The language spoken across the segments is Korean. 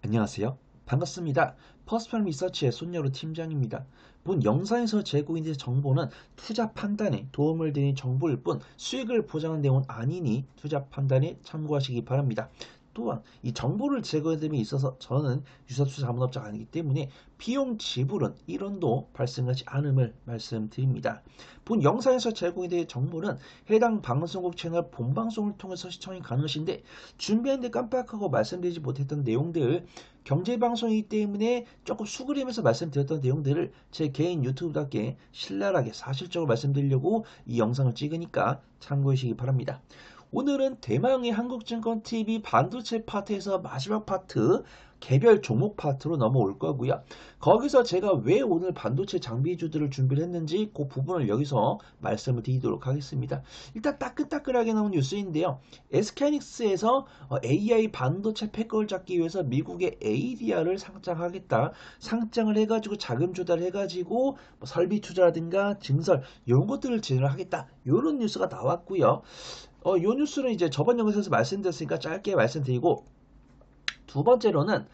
안녕하세요. 반갑습니다. 퍼스널 리서치의 손여루 팀장입니다. 본 영상에서 제공된 정보는 투자 판단에 도움을 드리는 정보일 뿐 수익을 보장하는 내용은 아니니 투자 판단에 참고하시기 바랍니다. 또한 이 정보를 제공해드림에 있어서 저는 유사투자 자문업자가 아니기 때문에 비용 지불은 1원도 발생하지 않음을 말씀드립니다. 본 영상에서 제공된 정보는 해당 방송국 채널 본방송을 통해서 시청이 가능하신데 준비하는데 깜빡하고 말씀드리지 못했던 내용들 경제방송이기 때문에 조금 수그리면서 말씀드렸던 내용들을 제 개인 유튜브답게 신랄하게 사실적으로 말씀드리려고 이 영상을 찍으니까 참고해 주시기 바랍니다. 오늘은 대망의 한국증권TV 반도체 파트에서 마지막 파트 개별 종목 파트로 넘어올 거고요. 거기서 제가 왜 오늘 반도체 장비주들을 준비를 했는지 그 부분을 여기서 말씀을 드리도록 하겠습니다. 일단 따끈따끈하게 나온 뉴스인데요. SK하이닉스에서 AI 반도체 패권을 잡기 위해서 미국의 ADR을 상장하겠다. 상장을 해가지고 자금 조달을 해가지고 뭐 설비 투자라든가 증설 이런 것들을 진행을 하겠다. 이런 뉴스가 나왔고요. 이 뉴스는 이제 저번 영상에서 말씀드렸으니까 짧게 말씀드리고 두 번째로는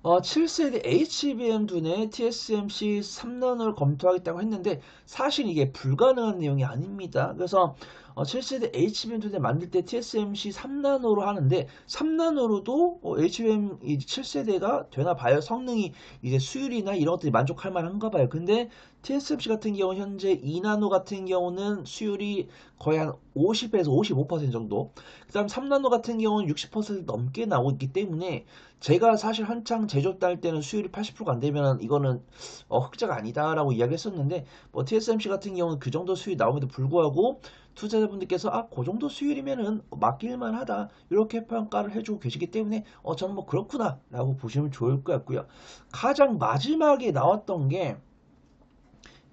7세대 HBM 두뇌 TSMC 3나노를 검토하겠다고 했는데 사실 이게 불가능한 내용이 아닙니다. 그래서 7세대 HBM 두뇌 만들 때 TSMC 3나노로 하는데 3나노로도 HBM 7세대가 되나 봐요. 성능이 이제 수율이나 이런 것들이 만족할 만한가 봐요. 근데 TSMC 같은 경우 현재 2나노 같은 경우는 수율이 거의 한 50에서 55% 정도. 그 다음 3나노 같은 경우는 60% 넘게 나오고 있기 때문에 제가 사실 한창 제조 딸 때는 수율이 80%가 안 되면 이거는 흑자가 아니다라고 이야기했었는데 뭐 TSMC 같은 경우는 그 정도 수율이 나옴에도 불구하고 투자자분들께서 그 정도 수율이면은 맡길만 하다 이렇게 평가를 해주고 계시기 때문에 저는 뭐 그렇구나 라고 보시면 좋을 것 같고요. 가장 마지막에 나왔던 게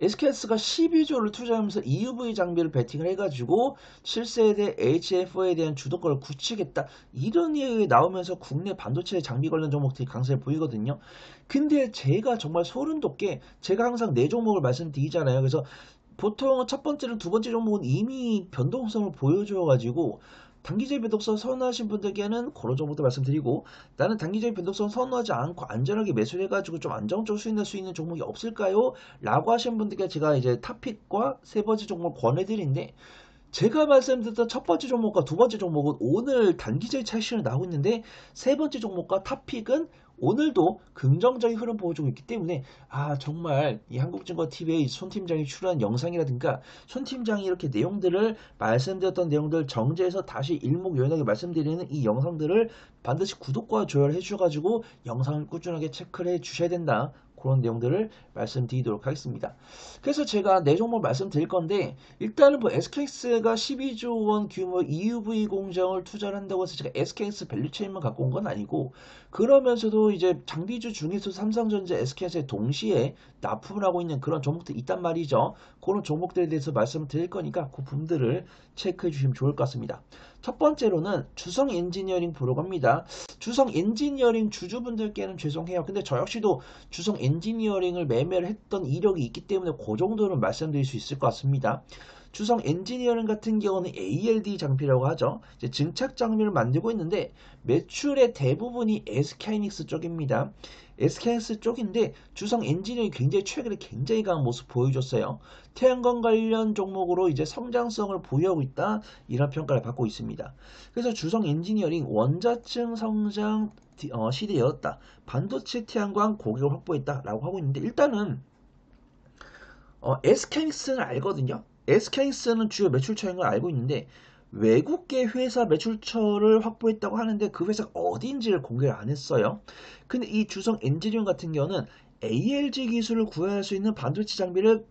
SK스가 12조를 투자하면서 EUV 장비를 베팅을 해가지고 7세대 HFO에 대한 주도권을 굳히겠다. 이런 얘기 나오면서 국내 반도체 장비 관련 종목들이 강세를 보이거든요. 근데 제가 정말 소름 돋게 제가 항상 네 종목을 말씀드리잖아요. 그래서 보통 첫 번째랑 두 번째 종목은 이미 변동성을 보여줘가지고 단기적인 변동성 선호하신 분들께는 그런 정보도 말씀드리고 나는 단기적인 변동성 선호하지 않고 안전하게 매수를 해가지고 좀 안정적으로 수익 낼 수 있는 종목이 없을까요? 라고 하신 분들께 제가 이제 탑픽과 세 번째 종목을 권해드리는데 제가 말씀드렸던 첫 번째 종목과 두 번째 종목은 오늘 단기적인 차익실현이 나오고 있는데 세 번째 종목과 탑픽은 오늘도 긍정적인 흐름 보여주고 있기 때문에 정말 이 한국증권TV의 손 팀장이 출연한 영상이라든가 손 팀장이 이렇게 내용들을 말씀드렸던 내용들 정제해서 다시 일목요연하게 말씀드리는 이 영상들을 반드시 구독과 좋아요를 해주셔가지고 영상을 꾸준하게 체크를 해주셔야 된다. 그런 내용들을 말씀드리도록 하겠습니다. 그래서 제가 네 종목 말씀드릴 건데 일단은 뭐 SKX가 12조 원 규모 EUV 공장을 투자를 한다고 해서 제가 SKX 밸류체인만 갖고 온 건 아니고 그러면서도 이제 장비주 중에서 삼성전자, SKX에 동시에 납품을 하고 있는 그런 종목들이 있단 말이죠. 그런 종목들에 대해서 말씀을 드릴 거니까 그 부분들을 체크해 주시면 좋을 것 같습니다. 첫 번째로는 주성 엔지니어링 보러 갑니다. 주성 엔지니어링 주주분들께는 죄송해요. 근데 저 역시도 주성 엔지니어링을 매매를 했던 이력이 있기 때문에 그 정도는 말씀드릴 수 있을 것 같습니다. 주성 엔지니어링 같은 경우는 ALD 장비라고 하죠. 이제 증착 장비를 만들고 있는데 매출의 대부분이 SK하이닉스 쪽입니다. SK하이닉스 쪽인데 주성 엔지니어링이 굉장히 최근에 굉장히 강한 모습 보여줬어요. 태양광 관련 종목으로 이제 성장성을 보유하고 있다 이런 평가를 받고 있습니다. 그래서 주성 엔지니어링 원자층 성장 시대였다. 반도체 태양광 고객을 확보했다라고 하고 있는데 일단은 SK하이닉스는 알거든요. SK하이닉스는 주요 매출처인 걸 알고 있는데 외국계 회사 매출처를 확보했다고 하는데 그 회사가 어디인지를 공개를 안 했어요. 근데 이 주성 엔지니어링 같은 경우는 ALG 기술을 구현할 수 있는 반도체 장비를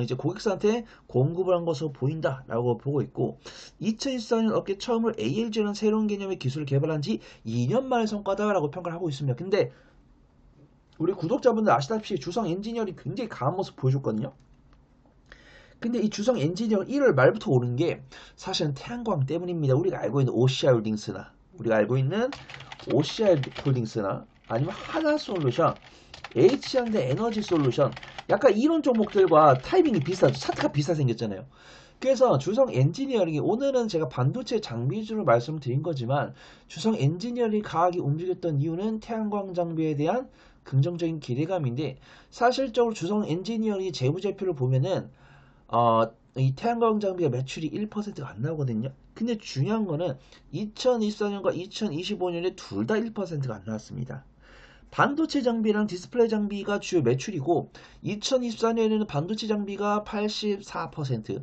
이제 고객사한테 공급을 한 것으로 보인다라고 보고 있고 2024년 업계 처음으로 ALG라는 새로운 개념의 기술을 개발한 지 2년 만의 성과다라고 평가를 하고 있습니다. 근데 우리 구독자분들 아시다시피 주성 엔지니어링 굉장히 강한 모습 보여줬거든요. 근데 이 주성 엔지니어링 1월 말부터 오른 게 사실은 태양광 때문입니다. 우리가 알고 있는 OCI 홀딩스나 아니면 하나솔루션, H양대 에너지 솔루션 약간 이런 종목들과 타이밍이 비슷하죠. 차트가 비슷하게 생겼잖아요. 그래서 주성 엔지니어링이 오늘은 제가 반도체 장비 위주로 말씀드린 거지만 주성 엔지니어링 강하게 움직였던 이유는 태양광 장비에 대한 긍정적인 기대감인데 사실적으로 주성 엔지니어링 재무제표를 보면은 이 태양광 장비가 매출이 1%가 안 나오거든요. 근데 중요한 거는 2024년과 2025년에 둘 다 1%가 안 나왔습니다. 반도체 장비랑 디스플레이 장비가 주요 매출이고 2024년에는 반도체 장비가 84%,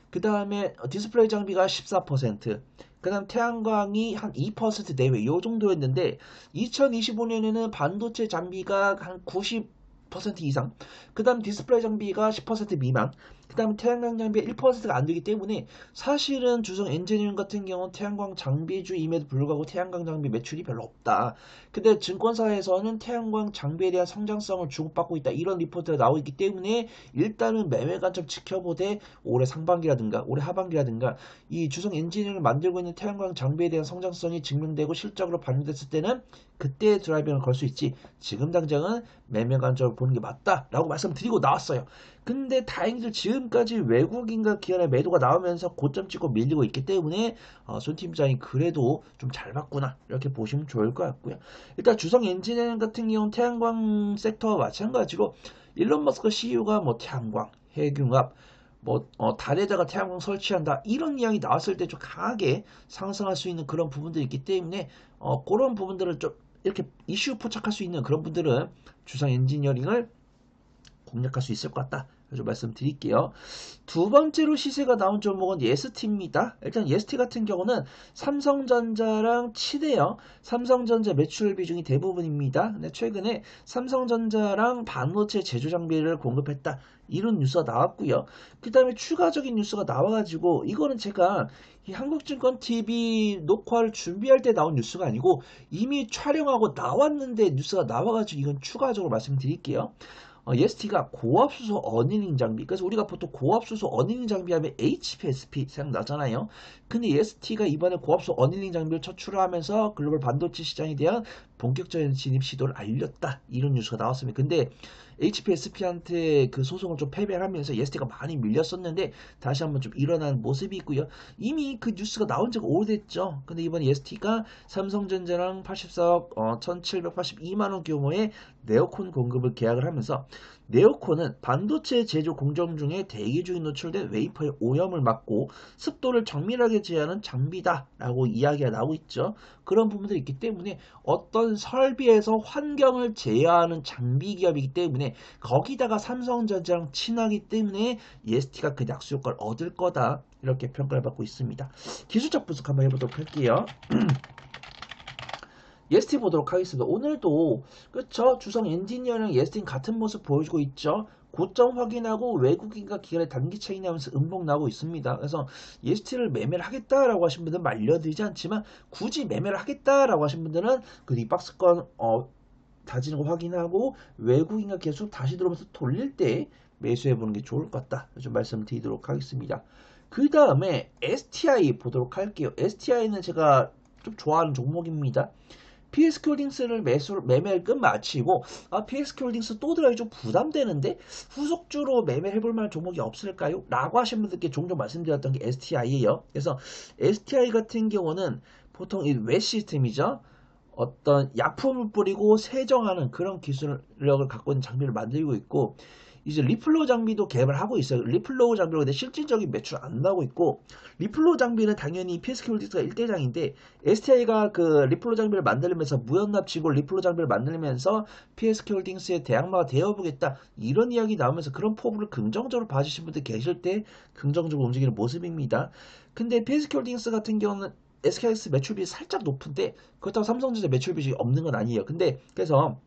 그 다음에 디스플레이 장비가 14%, 그 다음 태양광이 한 2% 내외 요 정도였는데 2025년에는 반도체 장비가 한 90% 이상, 그 다음 디스플레이 장비가 10% 미만, 그 다음 태양광 장비가 1%가 안 되기 때문에 사실은 주성 엔지니어링 같은 경우는 태양광 장비주임에도 불구하고 태양광 장비 매출이 별로 없다. 근데 증권사에서는 태양광 장비에 대한 성장성을 주목받고 있다. 이런 리포트가 나오고 있기 때문에 일단은 매매 관점 지켜보되 올해 상반기라든가 올해 하반기라든가 이 주성 엔지니어링을 만들고 있는 태양광 장비에 대한 성장성이 증명되고 실적으로 반영됐을 때는 그때 드라이빙을 걸 수 있지. 지금 당장은 매매 관점을 보는 게 맞다라고 말씀드리고 나왔어요. 근데 다행히도 지금까지 외국인과 기관의 매도가 나오면서 고점 찍고 밀리고 있기 때문에 손 팀장이 그래도 좀 잘 봤구나 이렇게 보시면 좋을 것 같고요. 일단 주성 엔지니어링 같은 경우는 태양광 섹터와 마찬가지로 일론 머스크 CEO가 뭐 태양광, 핵융합, 달에다가 태양광 설치한다 이런 이야기 나왔을 때 좀 강하게 상승할 수 있는 그런 부분들이 있기 때문에 그런 부분들을 좀 이렇게 이슈 포착할 수 있는 그런 분들은 주성 엔지니어링을 공략할 수 있을 것 같다. 좀 말씀드릴게요. 두 번째로 시세가 나온 종목은 예스티입니다. 일단 예스티 같은 경우는 삼성전자랑 치대요. 삼성전자 매출 비중이 대부분입니다. 근데 최근에 삼성전자랑 반도체 제조 장비를 공급했다. 이런 뉴스가 나왔고요. 그 다음에 추가적인 뉴스가 나와가지고 이거는 제가 이 한국증권 TV 녹화를 준비할 때 나온 뉴스가 아니고 이미 촬영하고 나왔는데 뉴스가 나와가지고 이건 추가적으로 말씀드릴게요. EST가 고압수소 어닝 장비. 그래서 우리가 보통 고압수소 어닝 장비 하면 HPSP 생각나잖아요. 근데 EST가 이번에 고압수소 어닝 장비를 처출을 하면서 글로벌 반도체 시장에 대한 본격적인 진입 시도를 알렸다. 이런 뉴스가 나왔습니다. 근데 HPSP한테 그 소송을 좀 패배를 하면서 EST가 많이 밀렸었는데 다시 한번 좀 일어나는 모습이 있고요. 이미 그 뉴스가 나온 지가 오래됐죠. 근데 이번 EST가 삼성전자랑 84억 1782만원 규모의 네오콘 공급을 계약을 하면서 네오콘은 반도체 제조 공정 중에 대기 중에 노출된 웨이퍼의 오염을 막고 습도를 정밀하게 제어하는 장비다라고 이야기가 나오고 있죠. 그런 부분들이 있기 때문에 어떤 설비에서 환경을 제어하는 장비 기업이기 때문에 거기다가 삼성전자랑 친하기 때문에 EST가 그 약수 효과를 얻을 거다. 이렇게 평가를 받고 있습니다. 기술적 분석 한번 해보도록 할게요. 예스티 보도록 하겠습니다. 오늘도 그쵸 주성 엔지니어랑 예스티는 같은 모습 보여주고 있죠. 고점 확인하고 외국인과 기관의 단기 차이 나면서 음봉 나오고 있습니다. 그래서 예스티를 매매를 하겠다라고 하신 분들은 말려드리지 않지만 굳이 매매를 하겠다라고 하신 분들은 그 뒷박스권 다지는 거 확인하고 외국인과 계속 다시 들어오면서 돌릴 때 매수해 보는 게 좋을 것 같다. 좀 말씀드리도록 하겠습니다. 그 다음에 STI 보도록 할게요. STI는 제가 좀 좋아하는 종목입니다. PSK 홀딩스를 매매를 끝마치고 PSK 홀딩스 또 들어가기 좀 부담되는데 후속주로 매매해볼 만한 종목이 없을까요? 라고 하신 분들께 종종 말씀드렸던 게 STI예요. 그래서 STI 같은 경우는 보통 이 웹 시스템이죠. 어떤 약품을 뿌리고 세정하는 그런 기술력을 갖고 있는 장비를 만들고 있고 이제 리플로우 장비도 개발하고 있어요. 리플로우 장비로 근데 실질적인 매출 안 나오고 있고 리플로우 장비는 당연히 PSK 홀딩스가 1대장인데 STI가 그 리플로우 장비를 만들면서 무연납 지고 리플로우 장비를 만들면서 PSK 홀딩스의 대항마가 되어보겠다 이런 이야기 나오면서 그런 포부를 긍정적으로 봐주신 분들 계실 때 긍정적으로 움직이는 모습입니다. 근데 PSK 홀딩스 같은 경우는 SKS 매출비 살짝 높은데 그렇다고 삼성전자 매출비 없는 건 아니에요. 근데 그래서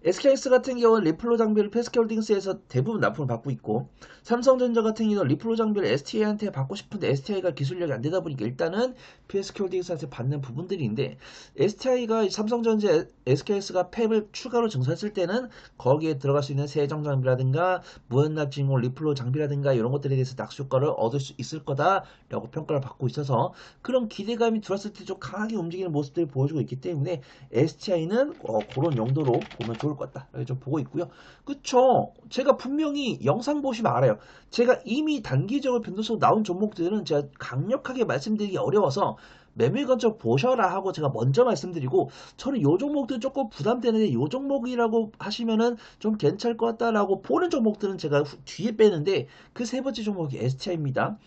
SKS 같은 경우는 리플로 장비를 PSK홀딩스에서 대부분 납품을 받고 있고 삼성전자 같은 경우는 리플로 장비를 STI한테 받고 싶은데 STI가 기술력이 안 되다 보니까 일단은 PSK홀딩스한테 받는 부분들인데 STI가 삼성전자 SKS가 팹을 추가로 증설했을 때는 거기에 들어갈 수 있는 세정 장비라든가 무연납 진공 리플로 장비라든가 이런 것들에 대해서 낙수 효과를 얻을 수 있을 거다라고 평가를 받고 있어서 그런 기대감이 들어왔을 때 좀 강하게 움직이는 모습들을 보여주고 있기 때문에 STI는 그런 용도로 보면 좋을 것 것 같다 이렇게 좀 보고 있고요. 그쵸? 제가 분명히 영상 보시면 알아요. 제가 이미 단기적으로 변동성 나온 종목들은 제가 강력하게 말씀드리기 어려워서 매매 관점 보셔라 하고 제가 먼저 말씀드리고, 저는 요 종목들 조금 부담되는데 요 종목이라고 하시면은 좀 괜찮을 것 같다라고 보는 종목들은 제가 뒤에 빼는데, 그 세 번째 종목이 STI입니다.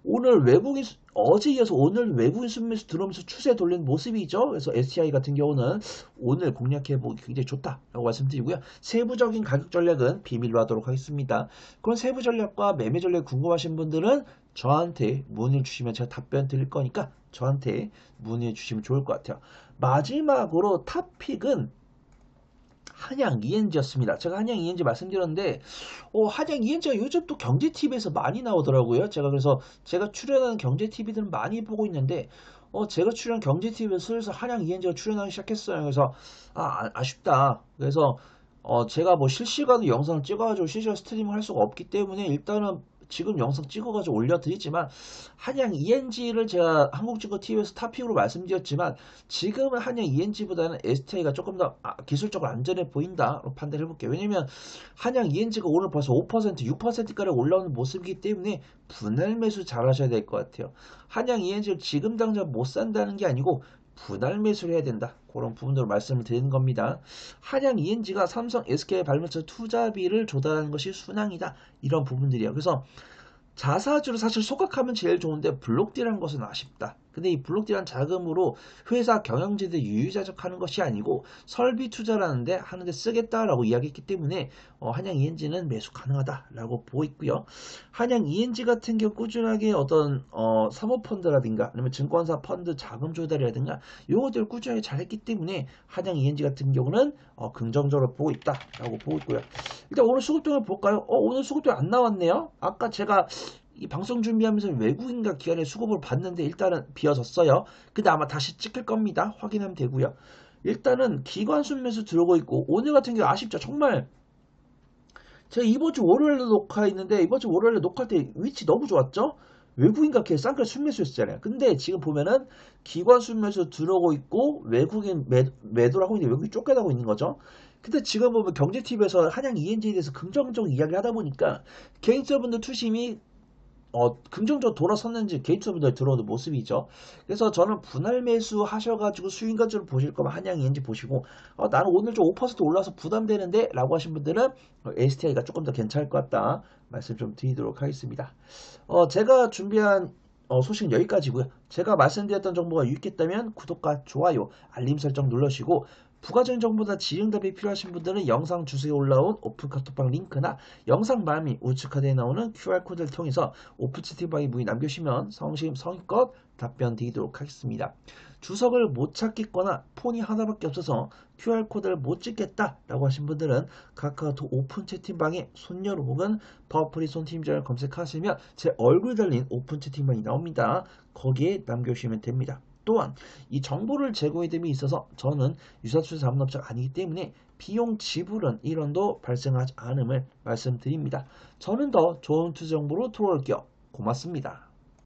오늘 외국인 어제 이어서 오늘 외국인 순매수 들어오면서 추세 돌리는 모습이죠. 그래서 STI 같은 경우는 오늘 공략해보기 굉장히 좋다라고 말씀드리고요. 세부적인 가격 전략은 비밀로 하도록 하겠습니다. 그런 세부 전략과 매매 전략 궁금하신 분들은 저한테 문의 주시면 제가 답변 드릴 거니까 저한테 문의 주시면 좋을 것 같아요. 마지막으로 탑픽은 한양 ENG였습니다. 제가 한양 ENG 말씀드렸는데, 한양 ENG가 요즘 또 경제TV에서 많이 나오더라고요. 그래서 제가 출연하는 경제TV들은 많이 보고 있는데, 제가 출연한 경제TV에서 슬슬 한양 ENG가 출연하기 시작했어요. 그래서, 아쉽다. 그래서, 제가 뭐 실시간으로 영상을 찍어가지고 실시간 스트리밍을 할 수가 없기 때문에 일단은 지금 영상 찍어가지고 올려드리지만, 한양 ENG를 제가 한국증권TV에서 탑픽으로 말씀드렸지만 지금은 한양 ENG보다는 STI가 조금 더 기술적으로 안전해 보인다로 판단해 볼게요. 왜냐면 한양 ENG가 오늘 벌써 5%, 6%가량 올라오는 모습이기 때문에 분할 매수 잘 하셔야 될 것 같아요. 한양 ENG를 지금 당장 못 산다는 게 아니고 분할 매수를 해야 된다. 그런 부분들을 말씀을 드리는 겁니다. 한양 ENG가 삼성, SK 발매처 투자비를 조달하는 것이 순항이다. 이런 부분들이에요. 그래서 자사주를 사실 소각하면 제일 좋은데 블록딜한 것은 아쉽다. 근데 이 블록딜한 자금으로 회사 경영진들 유유자적하는 것이 아니고 설비 투자라는데 하는데 쓰겠다라고 이야기했기 때문에 한양 ENG는 매수 가능하다라고 보고 있고요. 한양 ENG 같은 경우 꾸준하게 어떤 사모펀드라든가 아니면 증권사 펀드 자금 조달이라든가 요것들을 꾸준하게 잘했기 때문에 한양 ENG 같은 경우는 긍정적으로 보고 있다라고 보고 있고요. 일단 오늘 수급등을 볼까요? 오늘 수급등 안 나왔네요. 아까 제가 이 방송 준비하면서 외국인과 기관의 수급을 봤는데 일단은 비어졌어요. 근데 아마 다시 찍힐 겁니다. 확인하면 되고요. 일단은 기관 순매수 들어오고 있고, 오늘 같은 경우 아쉽죠. 정말 제가 이번 주 월요일에 녹화했는데 이번 주 월요일에 녹화할 때 위치 너무 좋았죠? 외국인과 기관 쌍끌 순매수였잖아요. 근데 지금 보면은 기관 순매수 들어오고 있고 외국인 매도를 하고 있는데 외국인이 쫓겨나고 있는 거죠. 근데 지금 보면 경제TV에서 한양 ENG에 대해서 긍정적 이야기를 하다 보니까 개인투자분들 투심이 긍정적으로 돌아섰는지 개인투자분들 들어오는 모습이죠. 그래서 저는 분할 매수 하셔가지고 수익 가치를 보실 거면 한양 ENG 보시고, 나는 오늘 좀 5% 올라서 부담되는데 라고 하신 분들은 STI가 조금 더 괜찮을 것 같다 말씀 좀 드리도록 하겠습니다. 제가 준비한 소식은 여기까지고요. 제가 말씀드렸던 정보가 유익했다면 구독과 좋아요, 알림 설정 눌러주시고, 부가적인 정보나 질의응답이 필요하신 분들은 영상 주소에 올라온 오픈 카톡방 링크나 영상 말미 우측 카드에 나오는 QR코드를 통해서 오픈 채팅방에 문의 남겨주시면 성의껏 답변 드리도록 하겠습니다. 주석을 못 찾겠거나 폰이 하나밖에 없어서 QR코드를 못 찍겠다 라고 하신 분들은 카카오톡 오픈 채팅방에 손녀로 혹은 버프리 손팀장을 검색하시면 제 얼굴 달린 오픈 채팅방이 나옵니다. 거기에 남겨주시면 됩니다. 또한 이 정보를 제공해 됨에 있어서 저는 유사투자 자문업자가 아니기 때문에 비용 지불은 1원도 발생하지 않음을 말씀드립니다. 저는 더 좋은 투자 정보로 돌아올게요. 고맙습니다.